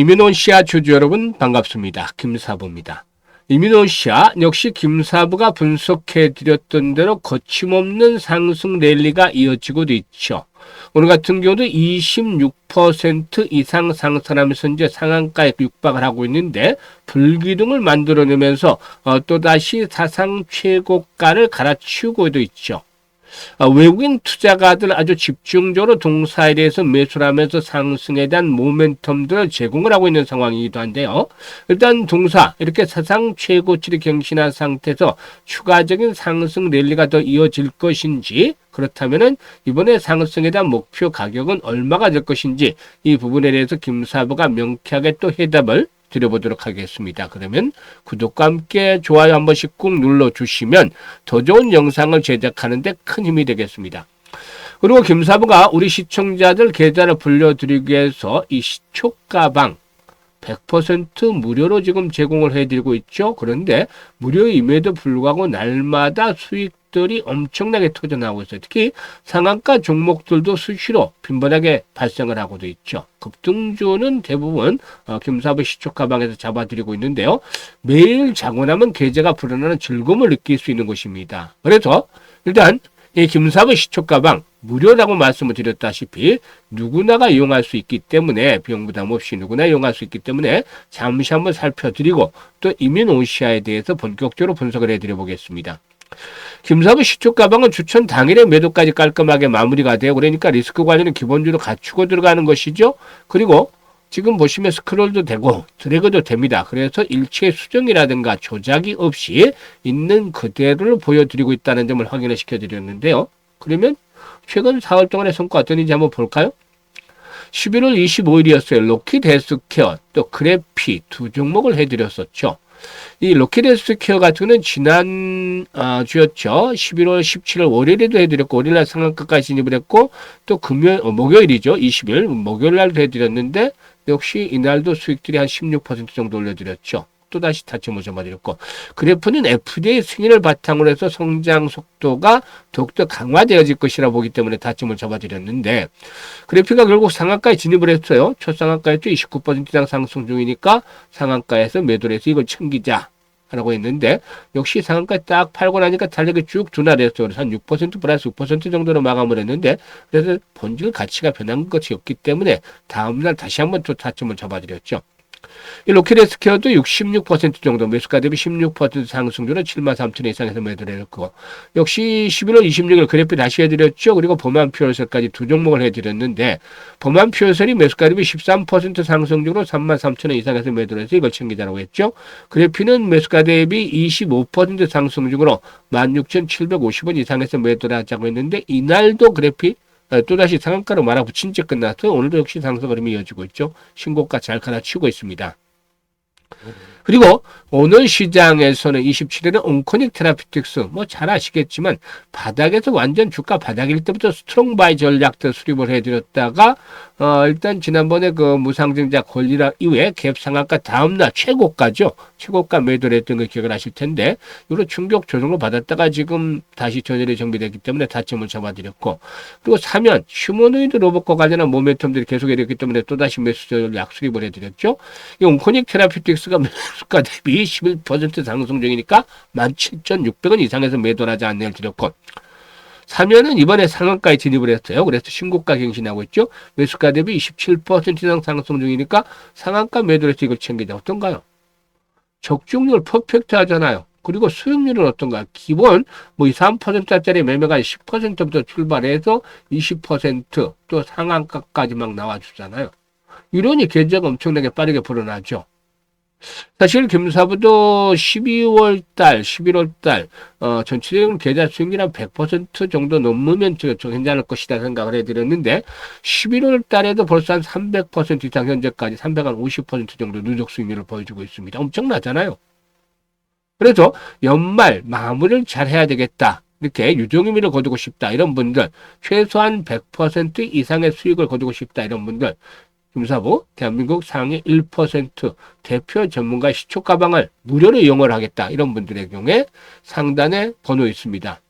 이민원시아 주주 여러분 반갑습니다. 김사부입니다. 이민원시아 역시 김사부가 분석해드렸던 대로 거침없는 상승 랠리가 이어지고 있죠. 오늘 같은 경우도 26% 이상 상승하면서 이제 상한가에 육박을 하고 있는데 불기둥을 만들어내면서 또다시 사상 최고가를 갈아치우고도 있죠. 외국인 투자가들 아주 집중적으로 동사에 대해서 매수를 하면서 상승에 대한 모멘텀들을 제공을 하고 있는 상황이기도 한데요. 일단 동사 이렇게 사상 최고치를 경신한 상태에서 추가적인 상승 랠리가 더 이어질 것인지, 그렇다면은 이번에 상승에 대한 목표 가격은 얼마가 될 것인지 이 부분에 대해서 김사부가 명쾌하게 또 해답을 드려보도록 하겠습니다. 그러면 구독과 함께 좋아요 한 번씩 꾹 눌러주시면 더 좋은 영상을 제작하는 데 큰 힘이 되겠습니다. 그리고 김사부가 우리 시청자들 계좌를 불려드리기 위해서 이 시초가방 100% 무료로 지금 제공을 해드리고 있죠. 그런데 무료임에도 불구하고 날마다 수익들이 엄청나게 터져나오고 있어요. 특히 상한가 종목들도 수시로 빈번하게 발생을 하고도 있죠. 급등주는 대부분 김사부 시초가방에서 잡아드리고 있는데요. 매일 자고 나면 계좌가 불어나는 즐거움을 느낄 수 있는 곳입니다. 그래서 일단 이 김사부 시초가방 무료라고 말씀을 드렸다시피 누구나가 이용할 수 있기 때문에 비용 부담 없이 누구나 이용할 수 있기 때문에 잠시 한번 살펴드리고 또 이민오시아에 대해서 본격적으로 분석을 해드려 보겠습니다. 김사부 시초가방은 추천 당일에 매도까지 깔끔하게 마무리가 돼요. 그러니까 리스크 관리는 기본적으로 갖추고 들어가는 것이죠. 그리고 지금 보시면 스크롤도 되고 드래그도 됩니다. 그래서 일체 수정이라든가 조작이 없이 있는 그대로를 보여드리고 있다는 점을 확인을 시켜드렸는데요. 그러면 최근 4월 동안의 성과 어떤지 한번 볼까요? 11월 25일이었어요. 로킷 헬스케어 또 그래피 두 종목을 해드렸었죠. 이 로킷 헬스케어 같은 경우는 지난 주였죠. 11월 17일 월요일에도 해드렸고 월요일날 상한가까지 진입을 했고 또 목요일이죠. 20일 목요일날도 해드렸는데 역시 이날도 수익들이 한 16% 정도 올려드렸죠. 또다시 다침을 잡아드렸고 그래프는 FDA 승인을 바탕으로 해서 성장 속도가 더욱더 강화되어질 것이라 보기 때문에 다침을 잡아드렸는데 그래프가 결국 상한가에 진입을 했어요. 첫 상한가였죠. 29% 이상 상승 중이니까 상한가에서 매도를 해서 이걸 챙기자 라고 했는데 역시 상한가에 딱 팔고 나니까 탄력이 쭉 둔화됐어요. 그래서 한 6% 플러스 6% 정도로 마감을 했는데 그래서 본질 가치가 변한 것이 없기 때문에 다음날 다시 한번 또 타점을 잡아드렸죠. 이 로켓 헬스케어도 66% 정도 매수가 대비 16% 상승률은 73,000원 이상에서 매도를 했고 역시 11월 26일 그래프 다시 해드렸죠. 그리고 범한 퓨어설까지 두 종목을 해드렸는데 범한 퓨어설이 매수가 대비 13% 상승률로 33,000원 이상에서 매도를 해서 이걸 챙기자라고 했죠. 그래피는 매수가 대비 25% 상승률로 16,750원 이상에서 매도를 하자고 했는데 이날도 그래피 또다시 상한가로 말아붙인 채 끝나서 오늘도 역시 상승 흐름이 이어지고 있죠. 신고가 잘 갈아치우고 있습니다. 그리고 오늘 시장에서는 27일은 온코닉 테라피틱스 잘 아시겠지만 바닥에서 완전 주가 바닥일 때부터 스트롱 바이 전략들 수립을 해드렸다가 일단 지난번에 그 무상증자 권리락 이후에 갭 상한가 다음날 최고가죠. 최고가 매도를 했던 걸 기억을 하실 텐데 이로 충격 조정을 받았다가 지금 다시 전열이 정비됐기 때문에 다점을 잡아드렸고 그리고 사면 휴머노이드 로봇과 관련한 모멘텀들이 계속해졌기 때문에 또다시 매수 전략 수립을 해드렸죠. 이 온코닉 테라피틱스가 매수가 대비 11% 상승 중이니까 17,600원 이상에서 매도를 하지 않내를 드렸고 사면은 이번에 상한가에 진입을 했어요. 그래서 신고가 갱신하고 있죠. 매수가 대비 27% 이상 상승 중이니까 상한가 매도를 해서 이걸 챙기자. 어떤가요? 적중률 퍼펙트 하잖아요. 그리고 수익률은 어떤가요? 기본 2, 3%짜리 매매가 10%부터 출발해서 20%또 상한가까지 막 나와주잖아요. 이러니 계좌가 엄청나게 빠르게 불어나죠. 사실 김사부도 12월 달, 11월 달 전체적인 계좌 수익률 한 100% 정도 넘으면 좀 괜찮을 것이다 생각을 해드렸는데 11월 달에도 벌써 한 300% 이상 현재까지 350% 정도 누적 수익률을 보여주고 있습니다. 엄청나잖아요. 그래서 연말 마무리를 잘 해야 되겠다. 이렇게 유종의미를 거두고 싶다. 이런 분들 최소한 100% 이상의 수익을 거두고 싶다. 이런 분들 김사부 대한민국 상위 1% 대표 전문가 시초가방을 무료로 이용을 하겠다. 이런 분들의 경우에 상단에 번호 있습니다.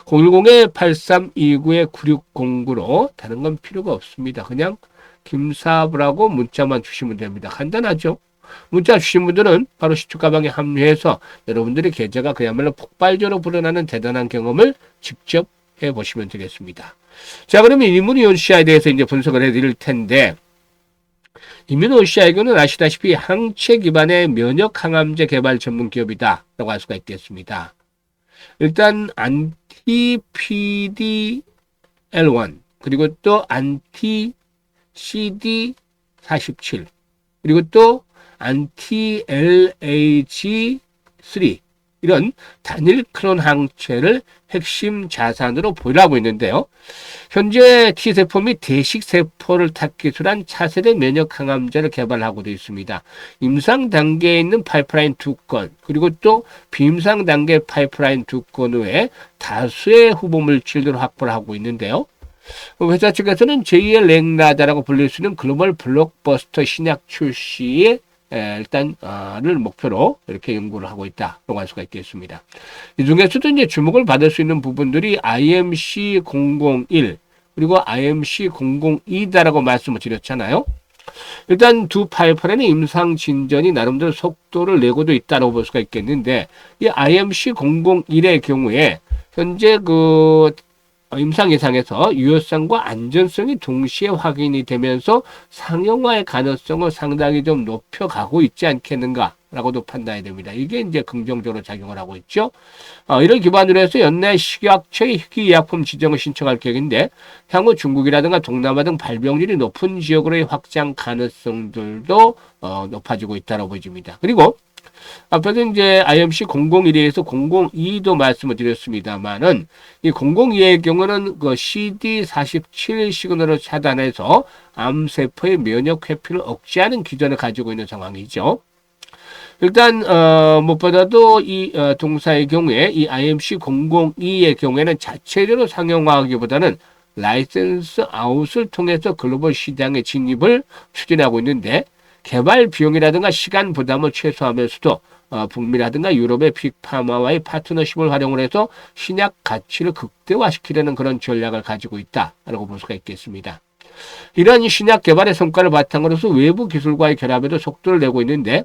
010-8329-9609로 다른 건 필요가 없습니다. 그냥 김사부라고 문자만 주시면 됩니다. 간단하죠? 문자 주신 분들은 바로 시초가방에 합류해서 여러분들의 계좌가 그야말로 폭발적으로 불어나는 대단한 경험을 직접 해보시면 되겠습니다. 자, 그러면 이뮤노시아에 대해서 이제 분석을 해드릴 텐데, 이뮤노시아는 아시다시피 항체 기반의 면역 항암제 개발 전문 기업이다라고 할 수가 있겠습니다. 일단 안티 PD-L1 그리고 또 안티 CD47 그리고 또 안티 LH3 이런 단일 클론 항체를 핵심 자산으로 보유하고 있는데요. 현재 T세포 및 대식세포를 타깃으로 차세대 면역 항암제를 개발하고도 있습니다. 임상 단계에 있는 파이프라인 2건 그리고 또 비임상 단계 파이프라인 2건 외에 다수의 후보 물질들을 확보를 하고 있는데요. 회사 측에서는 제2의 랭라다라고 불릴 수 있는 글로벌 블록버스터 신약 출시에 를 목표로 이렇게 연구를 하고 있다고 할 수가 있겠습니다. 이 중에서도 이제 주목을 받을 수 있는 부분들이 IMC001 그리고 IMC002다라고 말씀을 드렸잖아요. 일단 두 파이프라인의 임상 진전이 나름대로 속도를 내고도 있다고 볼 수가 있겠는데, 이 IMC001의 경우에 현재 임상 예상에서 유효성과 안전성이 동시에 확인이 되면서 상용화의 가능성을 상당히 좀 높여가고 있지 않겠는가라고도 판단이 됩니다. 이게 이제 긍정적으로 작용을 하고 있죠. 이런 기반으로 해서 연내 식약처의 희귀의약품 지정을 신청할 계획인데, 향후 중국이라든가 동남아 등 발병률이 높은 지역으로의 확장 가능성들도 높아지고 있다고 보여집니다. 그리고 앞에서 이제 IMC001에서 002도 말씀을 드렸습니다만은, 이 002의 경우는 그 CD47 시그널을 차단해서 암세포의 면역 회피를 억제하는 기전을 가지고 있는 상황이죠. 일단 무엇보다도 이 동사의 경우에 이 IMC002의 경우에는 자체적으로 상용화하기보다는 라이센스 아웃을 통해서 글로벌 시장의 진입을 추진하고 있는데, 개발 비용이라든가 시간 부담을 최소화하면서도 북미라든가 유럽의 빅파마와의 파트너십을 활용을 해서 신약 가치를 극대화시키려는 그런 전략을 가지고 있다라고 볼 수가 있겠습니다. 이러한 신약 개발의 성과를 바탕으로서 외부 기술과의 결합에도 속도를 내고 있는데,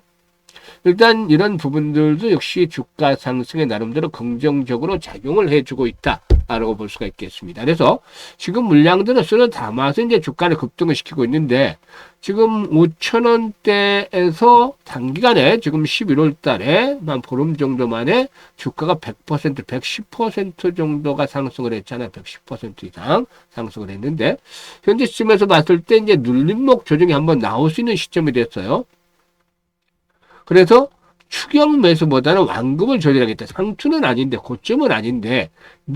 일단 이런 부분들도 역시 주가 상승에 나름대로 긍정적으로 작용을 해주고 있다라고 볼 수가 있겠습니다. 그래서 지금 물량들을 쓸어 담아서 이제 주가를 급등을 시키고 있는데, 지금 5,000원대에서 단기간에 지금 11월 달에 한 보름 정도 만에 주가가 100%, 110% 정도가 상승을 했잖아요. 110% 이상 상승을 했는데, 현재 시점에서 봤을 때 이제 눌림목 조정이 한번 나올 수 있는 시점이 됐어요. 그래서 추경 매수보다는 완급을 조절하겠다. 상투는 아닌데, 고점은 아닌데,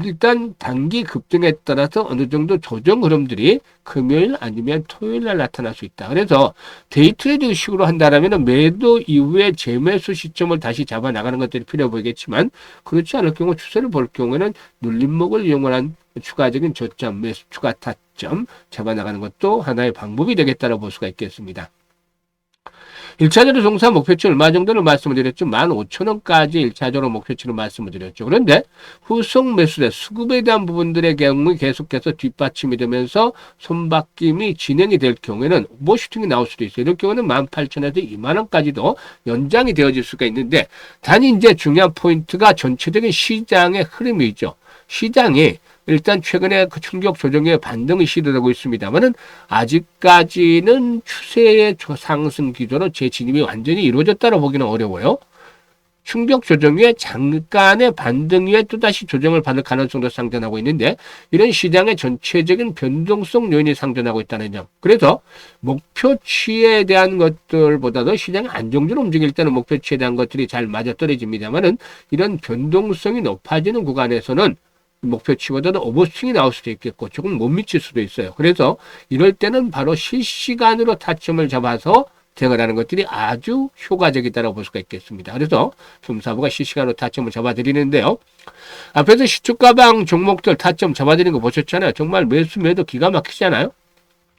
일단 단기 급등에 따라서 어느 정도 조정 흐름들이 금요일 아니면 토요일 날 나타날 수 있다. 그래서 데이트레이딩 식으로 한다면 매도 이후에 재매수 시점을 다시 잡아 나가는 것들이 필요해 보이겠지만, 그렇지 않을 경우 추세를 볼 경우에는 눌림목을 이용한 추가적인 저점, 매수 추가 타점 잡아 나가는 것도 하나의 방법이 되겠다고 볼 수가 있겠습니다. 1차적으로 종사 목표치 얼마 정도를 말씀을 드렸죠. 15,000원까지 1차적으로 목표치를 말씀을 드렸죠. 그런데 후속 매수대 수급에 대한 부분들의 경우 계속해서 뒷받침이 되면서 손바뀜이 진행이 될 경우에는 오버슈팅이 나올 수도 있어요. 이럴 경우는 18,000원에서 20,000원까지도 연장이 되어질 수가 있는데, 단위 이제 중요한 포인트가 전체적인 시장의 흐름이죠. 시장이 일단 최근에 그 충격 조정의 반등이 시도되고 있습니다만은 아직까지는 추세의 상승 기조로 재진입이 완전히 이루어졌다고 보기는 어려워요. 충격 조정 후에 잠깐의 반등 후에 또다시 조정을 받을 가능성도 상존하고 있는데, 이런 시장의 전체적인 변동성 요인이 상존하고 있다는 점. 그래서 목표치에 대한 것들보다도 시장이 안정적으로 움직일 때는 목표치에 대한 것들이 잘 맞아떨어집니다만은, 이런 변동성이 높아지는 구간에서는 목표치보다도 오버스윙이 나올 수도 있겠고 조금 못 미칠 수도 있어요. 그래서 이럴 때는 바로 실시간으로 타점을 잡아서 대응을 하는 것들이 아주 효과적이다라고 볼 수가 있겠습니다. 그래서 금사부가 실시간으로 타점을 잡아드리는데요. 앞에서 시초가방 종목들 타점 잡아드리는 거 보셨잖아요. 정말 매수 매도 기가 막히잖아요.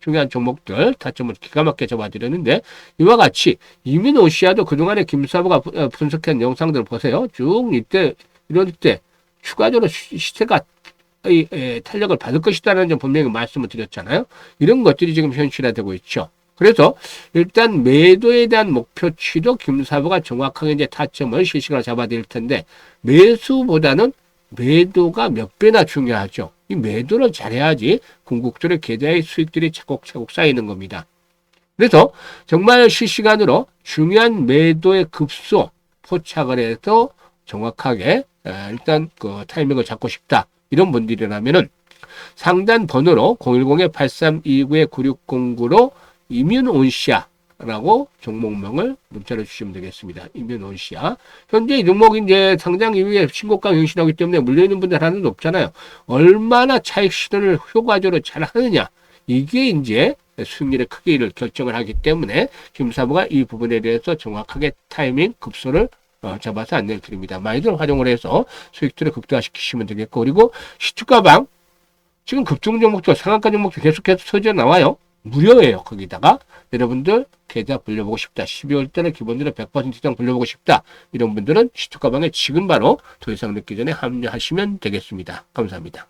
중요한 종목들 타점을 기가 막히게 잡아드렸는데, 이와 같이 이민오시아도 그동안에 김사부가 분석한 영상들을 보세요. 쭉 이때 이럴 때 추가적으로 시세가 탄력을 받을 것이다라는 점 분명히 말씀을 드렸잖아요. 이런 것들이 지금 현실화되고 있죠. 그래서 일단 매도에 대한 목표치도 김사부가 정확하게 이제 타점을 실시간으로 잡아야 될 텐데 매수보다는 매도가 몇 배나 중요하죠. 이 매도를 잘해야지 궁극적으로 계좌의 수익들이 차곡차곡 쌓이는 겁니다. 그래서 정말 실시간으로 중요한 매도의 급소 포착을 해서 정확하게 일단 그 타이밍을 잡고 싶다. 이런 분들이라면은 상단 번호로 010-8329-9609로 이뮨온시아라고 종목명을 문자로 주시면 되겠습니다. 이뮨온시아. 현재 이 종목이 이제 상장 이후에 신고가 경신하기 때문에 물려있는 분들 하나도 없잖아요. 얼마나 차익 실현을 효과적으로 잘 하느냐. 이게 이제 수익률의 크기를 결정을 하기 때문에 김사부가 이 부분에 대해서 정확하게 타이밍 급소를 잡아서 안내를 드립니다. 많이들 활용을 해서 수익들을 극대화시키시면 되겠고, 그리고 시투가방 지금 급등 종목도 상한가 종목도 계속해서 터져 나와요. 무료예요. 거기다가 여러분들 계좌 불려보고 싶다. 12월 달에 기본적으로 100% 이상 불려보고 싶다. 이런 분들은 시투가방에 지금 바로 더 이상 늦기 전에 합류하시면 되겠습니다. 감사합니다.